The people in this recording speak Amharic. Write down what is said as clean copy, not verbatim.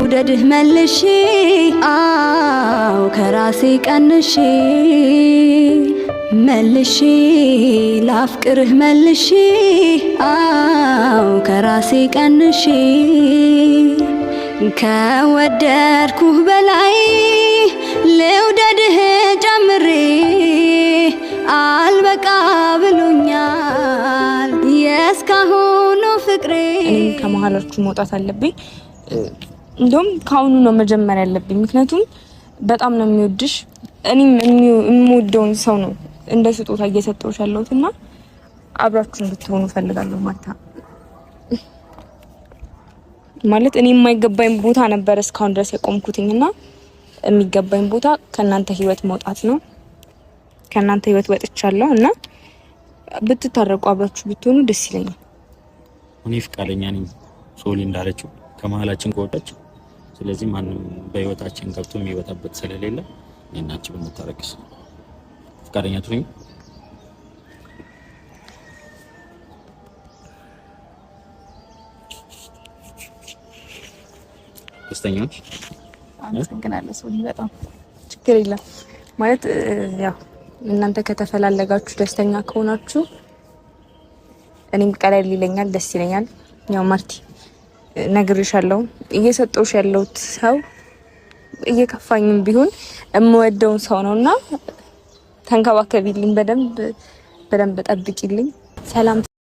ልውደድህ መልሼ አው ከራሴ ቀንሼ መልሼ ላፍቅርህ መልሼ አው ከራሴ ቀንሼ ከወደድኩህ በላይ ልውደድህ ጨምሬ አልበቃ ብሎኛል የእስካሁኑ ፍቅሬ። እኔም ከመሀላችሁ መውጣት አለብኝ። እንደውም ካሁኑ ነው መጀመር ያለብኝ፣ ምክንያቱም በጣም ነው የሚወድሽ። እኔም የምወደውን ሰው ነው እንደ ስጦታ እየሰጠሁሽ ያለሁትና አብራችሁ እንድትሆኑ ፈልጋለሁ። ማርታ ማለት እኔ የማይገባኝ ቦታ ነበር እስካሁን ድረስ የቆምኩትኝና የሚገባኝ ቦታ ከናንተ ህይወት መውጣት ነው። ከናንተ ህይወት ወጥቻለሁ እና ብትታረቁ አብራችሁ ብትሆኑ ደስ ይለኛል። እኔ ፍቃደኛ ነኝ ሶሊ እንዳለችው ከመሀላችን ከወጣች። ስለዚህ ማንም በህይወታችን ገብቶ የሚወጣበት ስለሌለ እኛናችሁ ብንታረቅስ ፍቃደኛ ትሆኚ? ደስተኛ ነሽ? አመሰግናለሁ ሶሊ። በጣም ችግር የለም ማለት ያው እናንተ ከተፈላለጋችሁ ደስተኛ ከሆናችሁ እኔም ቀለል ይለኛል፣ ደስ ይለኛል። ያው ማርቲ ነግሬሻለሁ፣ እየሰጠሁሽ ያለሁት ሰው እየከፋኝም ቢሆን የምወደውን ሰው ነውና ተንከባከቢልኝ፣ በደንብ ጠብቂልኝ። ሰላም